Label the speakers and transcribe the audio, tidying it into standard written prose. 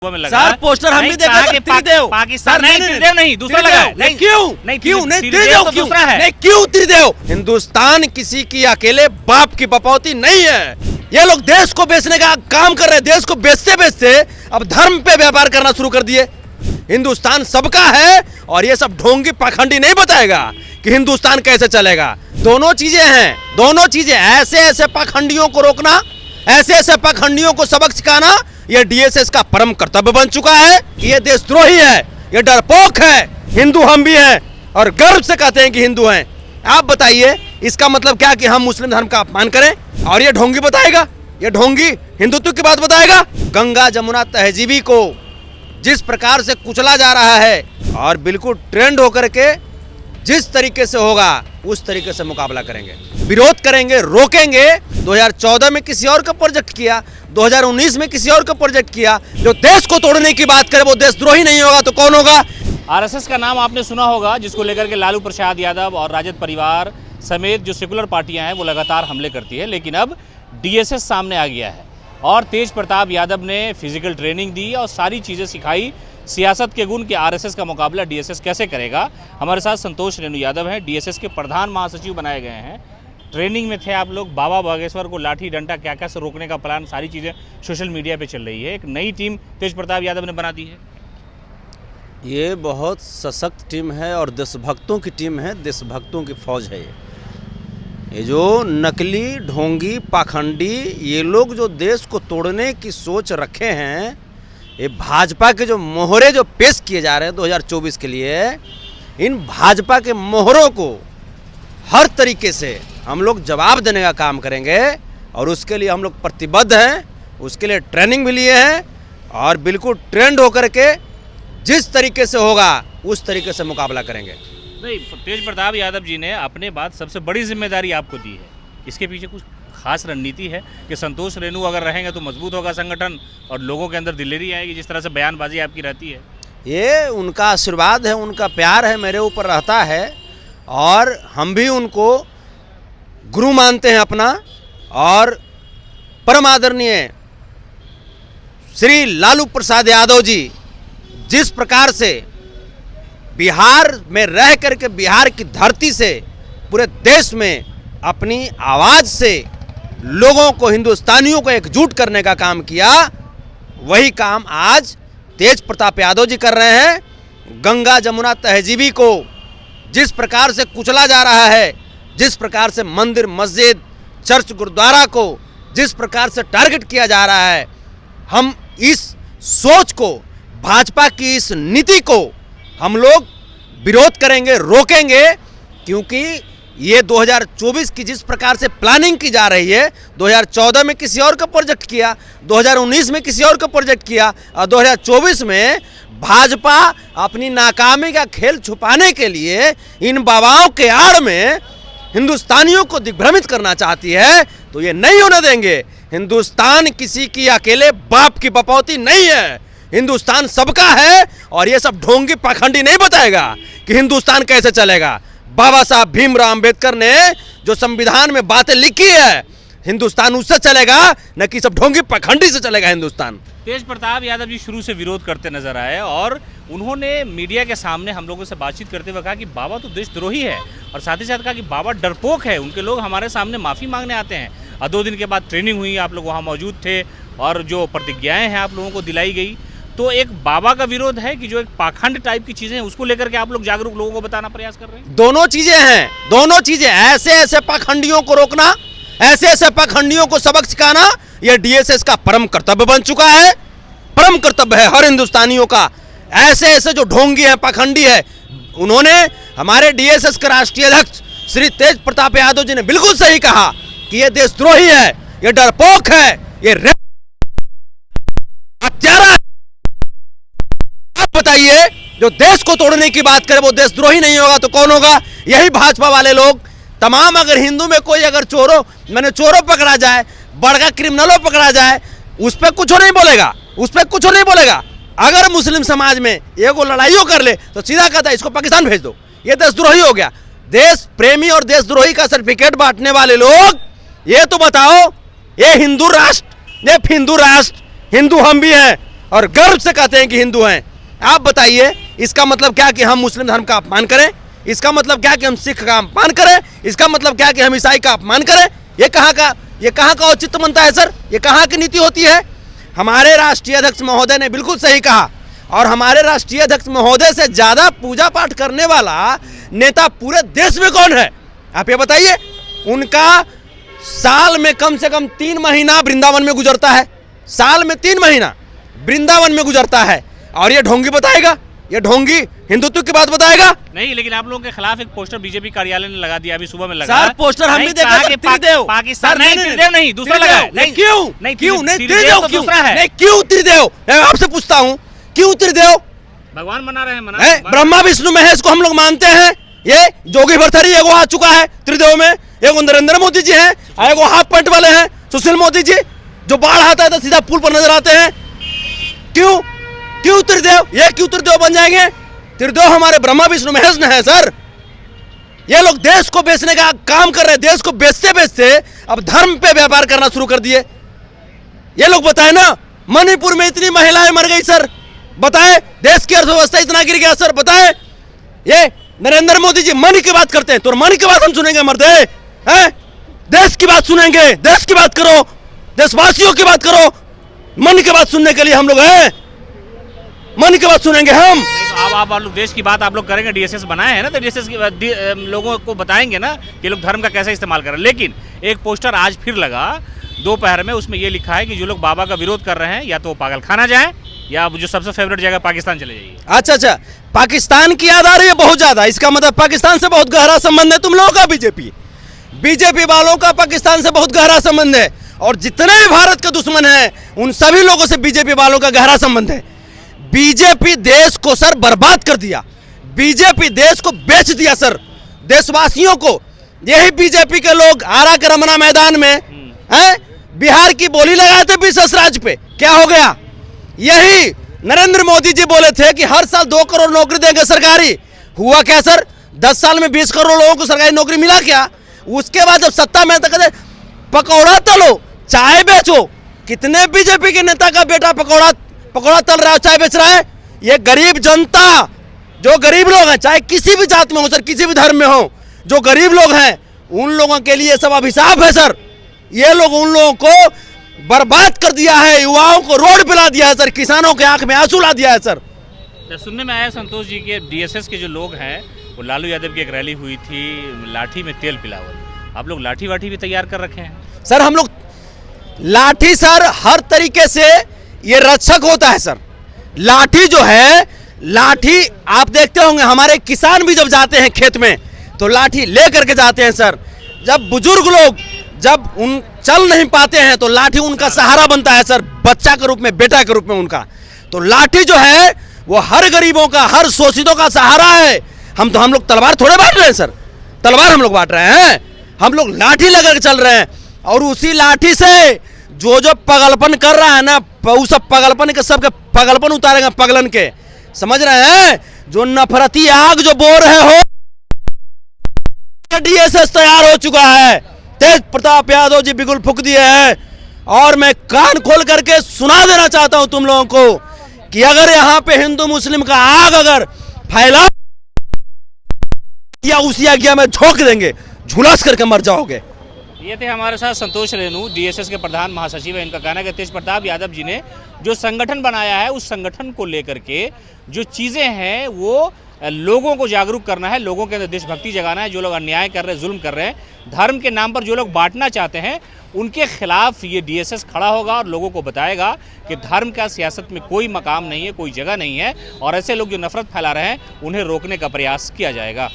Speaker 1: में लगा
Speaker 2: sir poster हम भी देखा त्रिदेव
Speaker 1: पाकिस्तान नहीं, त्रिदेव नहीं, दूसरा लगा है।
Speaker 2: नहीं क्यों
Speaker 1: नहीं,
Speaker 2: क्यों नहीं
Speaker 1: त्रिदेव तो
Speaker 2: क्यों
Speaker 1: दूसरा है।
Speaker 2: नहीं क्यों त्रिदेव? हिंदुस्तान किसी की अकेले बाप की बपौती नहीं है। ये लोग देश को बेचने का काम कर रहे हैं। देश को बेचते बेचते अब धर्म पे व्यापार करना शुरू कर दिए। हिंदुस्तान सबका है और ये सब ढोंगी पाखंडी नहीं बताएगा कि हिंदुस्तान कैसे चलेगा। दोनों चीजें हैं, दोनों चीजें। ऐसे ऐसे पाखंडियों को रोकना, ऐसे ऐसे पाखंडियों को सबक सिखाना, ये डीएसएस का परम कर्तव्य बन चुका है। ये देशद्रोही है, ये डरपोक है। हिंदू हम भी हैं और गर्व से कहते हैं कि हिंदू हैं। आप बताइए इसका मतलब क्या कि हम मुस्लिम धर्म का अपमान करें? और ये ढोंगी बताएगा, ये ढोंगी हिंदुत्व की बात बताएगा। गंगा जमुना तहजीबी को जिस प्रकार से कुचला जा रहा है और बिल्कुल ट्रेंड होकर के जिस तरीके से होगा उस तरीके से मुकाबला करेंगे, विरोध करेंगे, रोकेंगे। 2014 में किसी और का प्रोजेक्ट किया, 2019 में किसी और का प्रोजेक्ट किया। जो देश को तोड़ने की बात करे वो देशद्रोही नहीं होगा तो कौन होगा?
Speaker 1: आरएसएस का नाम आपने सुना होगा, जिसको लेकर के लालू प्रसाद यादव और राजद परिवार समेत जो सेकुलर पार्टियां हैं वो लगातार हमले करती है। लेकिन अब डीएसएस सामने आ गया है और तेज प्रताप यादव ने फिजिकल ट्रेनिंग दी और सारी चीज़ें सिखाई। सियासत के गुण के आरएसएस का मुकाबला डीएसएस कैसे करेगा? हमारे साथ संतोष रेणु यादव हैं, डीएसएस के प्रधान महासचिव बनाए गए हैं। ट्रेनिंग में थे आप लोग। बाबा बागेश्वर को लाठी डंडा क्या क्या से रोकने का प्लान, सारी चीज़ें सोशल मीडिया पे चल रही है। एक नई टीम तेज प्रताप यादव ने बना दी है।
Speaker 2: ये बहुत सशक्त टीम है और देशभक्तों की टीम है, देशभक्तों की फौज है। ये जो नकली ढोंगी पाखंडी ये लोग जो देश को तोड़ने की सोच रखे हैं, ये भाजपा के जो मोहरे जो पेश किए जा रहे हैं 2024 के लिए, इन भाजपा के मोहरों को हर तरीके से हम लोग जवाब देने का काम करेंगे और उसके लिए हम लोग प्रतिबद्ध हैं। उसके लिए ट्रेनिंग भी लिए हैं और बिल्कुल ट्रेंड होकर के जिस तरीके से होगा उस तरीके से मुकाबला करेंगे।
Speaker 1: नहीं, तेज प्रताप यादव जी ने अपने बाद सबसे बड़ी जिम्मेदारी आपको दी है। इसके पीछे कुछ खास रणनीति है कि संतोष रेणु अगर रहेंगे तो मजबूत होगा संगठन और लोगों के अंदर दिलेरी आएगी, जिस तरह से बयानबाजी आपकी रहती है?
Speaker 2: ये उनका आशीर्वाद है, उनका प्यार है, मेरे ऊपर रहता है और हम भी उनको गुरु मानते हैं अपना। और परम आदरणीय श्री लालू प्रसाद यादव जी जिस प्रकार से बिहार में रह करके बिहार की धरती से पूरे देश में अपनी आवाज़ से लोगों को, हिंदुस्तानियों को एकजुट करने का काम किया, वही काम आज तेज प्रताप यादव जी कर रहे हैं। गंगा जमुना तहजीबी को जिस प्रकार से कुचला जा रहा है, जिस प्रकार से मंदिर, मस्जिद, चर्च, गुरुद्वारा को जिस प्रकार से टारगेट किया जा रहा है, हम इस सोच को, भाजपा की इस नीति को हम लोग विरोध करेंगे, रोकेंगे। क्योंकि ये 2024 की जिस प्रकार से प्लानिंग की जा रही है, 2014 में किसी और का प्रोजेक्ट किया, 2019 में किसी और का प्रोजेक्ट किया और 2024 में भाजपा अपनी नाकामी का खेल छुपाने के लिए इन बाबाओं के आड़ में हिंदुस्तानियों को दिग्भ्रमित करना चाहती है। तो ये नहीं होने देंगे। हिंदुस्तान किसी की अकेले बाप की बपौती नहीं है। हिंदुस्तान सबका है और ये सब ढोंगी पाखंडी नहीं बताएगा कि हिंदुस्तान कैसे चलेगा। बाबा साहब भीमराव अंबेडकर ने जो संविधान में बातें लिखी है, हिंदुस्तान उससे चलेगा, न कि सब ढोंगी पाखंडी से चलेगा हिंदुस्तान।
Speaker 1: तेज प्रताप यादव जी शुरू से विरोध करते नजर आए और उन्होंने मीडिया के सामने हम लोगों से बातचीत करते हुए कहा कि बाबा तो देशद्रोही है और साथ ही साथ कहा कि बाबा डरपोक है, उनके लोग हमारे सामने माफ़ी मांगने आते हैं। और 2 दिन के बाद ट्रेनिंग हुई, आप लोग वहाँ मौजूद थे और जो प्रतिज्ञाएँ हैं आप लोगों को दिलाई गई। तो एक बाबा का विरोध है कि जो एक पाखंड टाइप की चीजें हैं उसको लेकर के आप लोग जागरूक लोगों को बताना प्रयास कर रहे हैं?
Speaker 2: दोनों चीजें हैं, दोनों चीजें। ऐसे ऐसे पाखंडियों को रोकना, ऐसे ऐसे पाखंडियों को सबक सिखाना, यह डीएसएस का परम कर्तव्य बन चुका है। परम कर्तव्य है हर हिंदुस्तानियों का। ऐसे ऐसे जो ढोंगी है, पाखंडी है, उन्होंने हमारे डीएसएस के राष्ट्रीय अध्यक्ष श्री तेज प्रताप यादव जी ने बिल्कुल सही कहा कि ये देशद्रोही है, ये डरपोक है, ये हत्यारा। बताइए जो देश को तोड़ने की बात करे वो देशद्रोही नहीं होगा तो कौन होगा? यही भाजपा वाले लोग। तमाम अगर हिंदू में कोई अगर चोरों पकड़ा जाए, बड़का क्रिमिनलों पकड़ा जाए, उस पर कुछ नहीं बोलेगा, उस पर कुछ नहीं बोलेगा। अगर मुस्लिम समाज में एगो लड़ाइयों कर ले तो सीधा कहता है इसको पाकिस्तान भेज दो, ये देशद्रोही हो गया। देश प्रेमी और देशद्रोही का सर्टिफिकेट बांटने वाले लोग, ये तो बताओ, ये हिंदू राष्ट्र, हिंदू हम भी हैं और गर्व से कहते हैं कि हिंदू हैं। आप बताइए इसका मतलब क्या कि हम मुस्लिम धर्म का अपमान करें? इसका मतलब क्या कि हम सिख का अपमान करें? इसका मतलब क्या कि हम ईसाई का अपमान करें? ये कहाँ का औचित्य बनता है सर? ये कहाँ की नीति होती है? हमारे राष्ट्रीय अध्यक्ष महोदय ने बिल्कुल सही कहा, और हमारे राष्ट्रीय अध्यक्ष महोदय से ज्यादा पूजा पाठ करने वाला नेता पूरे देश में कौन है? आप ये बताइए। उनका साल में कम से कम 3 महीना वृंदावन में गुजरता है, साल में 3 महीना वृंदावन में गुजरता है, और ये ढोंगी बताएगा, ये ढोंगी हिंदुत्व की बात बताएगा?
Speaker 1: नहीं, लेकिन आप लोगों के खिलाफ एक पोस्टर बीजेपी कार्यालय ने लगा दिया, अभी सुबह में लगा।
Speaker 2: सर पोस्टर हम भी देखा कि त्रिदेव
Speaker 1: पाकिस्तान नहीं दूसरा लगा है।
Speaker 2: नहीं क्यों त्रिदेव क्यों
Speaker 1: दूसरा है?
Speaker 2: नहीं क्यों त्रिदेव? मैं आपसे पूछता हूँ क्यों त्रिदेव?
Speaker 1: भगवान मना रहे हैं,
Speaker 2: ब्रह्मा विष्णु महेश को हम लोग मानते हैं। ये जोगी भरथरी एगो आ चुका है त्रिदेव में, एगो नरेंद्र मोदी जी हैं, एगो हाफ पैंट वाले हैं सुशील मोदी जी, जो बाढ़ आता है तो सीधा पुल पर नजर आते हैं। क्यों त्रिदेव? ये क्यों त्रिदेव बन जाएंगे? त्रिदेव हमारे ब्रह्मा विष्णु महेश न है सर। ये लोग देश को बेचने का काम कर रहे हैं, देश को बेचते बेचते अब धर्म पे व्यापार करना शुरू कर दिए। ये लोग बताए ना, मणिपुर में इतनी महिलाएं मर गई सर, बताए देश की अर्थव्यवस्था इतना गिर गया सर, बताए। ये नरेंद्र मोदी जी मन की बात करते हैं, तो मन की बात हम सुनेंगे मर्दे हैं? देश की बात सुनेंगे, देश की बात करो, देशवासियों की बात करो। मन की बात सुनने के लिए हम लोग हैं, मन की बात सुनेंगे हम।
Speaker 1: आप लोग देश की बात आप लोग करेंगे, डीएसएस बनाए हैं ना, तो डीएसएस लोगों को बताएंगे ना कि लोग धर्म का कैसे इस्तेमाल करें। लेकिन एक पोस्टर आज फिर लगा दोपहर में, उसमें ये लिखा है कि जो लोग बाबा का विरोध कर रहे हैं या तो वो पागल खाना जाए या जो सबसे फेवरेट जगह पाकिस्तान चले जाइए।
Speaker 2: अच्छा, पाकिस्तान की याद आ रही है बहुत ज्यादा। इसका मतलब पाकिस्तान से बहुत गहरा संबंध है तुम लोगों का। बीजेपी वालों का पाकिस्तान से बहुत गहरा संबंध है, और जितने भी भारत के दुश्मन हैं उन सभी लोगों से बीजेपी वालों का गहरा संबंध है। बीजेपी देश को सर बर्बाद कर दिया, बीजेपी देश को बेच दिया सर, देशवासियों को। यही बीजेपी के लोग आरा के रमना मैदान में हैं, बिहार की बोली लगाए थे विशेष राज्य पे, क्या हो गया? यही नरेंद्र मोदी जी बोले थे कि हर साल 2 करोड़ नौकरी देंगे सरकारी। हुआ क्या सर? 10 साल में 20 करोड़ लोगों को सरकारी नौकरी मिला क्या? उसके बाद जब सत्ता में कहते पकौड़ा तलो, चाय बेचो। कितने बीजेपी के नेता का बेटा पकौड़ा तल रहा है, चाय बेच रहा है? ये गरीब जनता, जो गरीब लोग हैं, चाहे किसी भी जात में हो सर, किसी भी धर्म में हो, जो गरीब लोग हैं उन लोगों के लिए सब अभिशाप है सर। ये लोग उन लोगों को बर्बाद कर दिया है, युवाओं को रोड पिला दिया है सर, किसानों के आंख में आंसू ला दिया है सर।
Speaker 1: सुनने में आया संतोष जी के डीएसएस के जो लोग हैं वो लालू यादव की एक रैली हुई थी, लाठी में तेल पिलावल। आप लोग लाठी वाठी भी तैयार कर रखे हैं
Speaker 2: सर? हम लोग लाठी सर हर तरीके से ये रक्षक होता है सर। लाठी जो है, लाठी आप देखते होंगे हमारे किसान भी जब जाते हैं खेत में तो लाठी ले करके जाते हैं सर। जब बुजुर्ग लोग जब उन चल नहीं पाते हैं तो लाठी उनका सहारा बनता है सर, बच्चा के रूप में, बेटा के रूप में उनका। तो लाठी जो है वो हर गरीबों का, हर शोषितों का सहारा है। हम लोग तलवार थोड़े बांट रहे हैं सर, तलवार हम लोग बांट रहे हैं, हम लोग लाठी लेकर चल रहे हैं। और उसी लाठी से जो पगलपन कर रहा है ना, वो सब पगलपन के सबके पगलपन उतारेंगे, पगलन के, समझ रहे हैं? जो नफरती आग जो बो रहे हो, डीएसएस तैयार हो चुका है, तेज प्रताप यादव जी बिगुल फूंक दिए हैं। और मैं कान खोल करके सुना देना चाहता हूं तुम लोगों को कि अगर यहां पे हिंदू मुस्लिम का आग अगर फैला या उसी आज्ञा में झोंक देंगे, झुलस करके मर जाओगे।
Speaker 1: ये थे हमारे साथ संतोष रेणु, डीएसएस के प्रधान महासचिव है। इनका कहना है कि तेज प्रताप यादव जी ने जो संगठन बनाया है उस संगठन को लेकर के जो चीज़ें हैं वो लोगों को जागरूक करना है, लोगों के अंदर देशभक्ति जगाना है। जो लोग अन्याय कर रहे हैं, जुल्म कर रहे हैं, धर्म के नाम पर जो लोग बांटना चाहते हैं, उनके खिलाफ ये डीएसएस खड़ा होगा और लोगों को बताएगा कि धर्म का सियासत में कोई मकाम नहीं है, कोई जगह नहीं है, और ऐसे लोग जो नफरत फैला रहे हैं उन्हें रोकने का प्रयास किया जाएगा।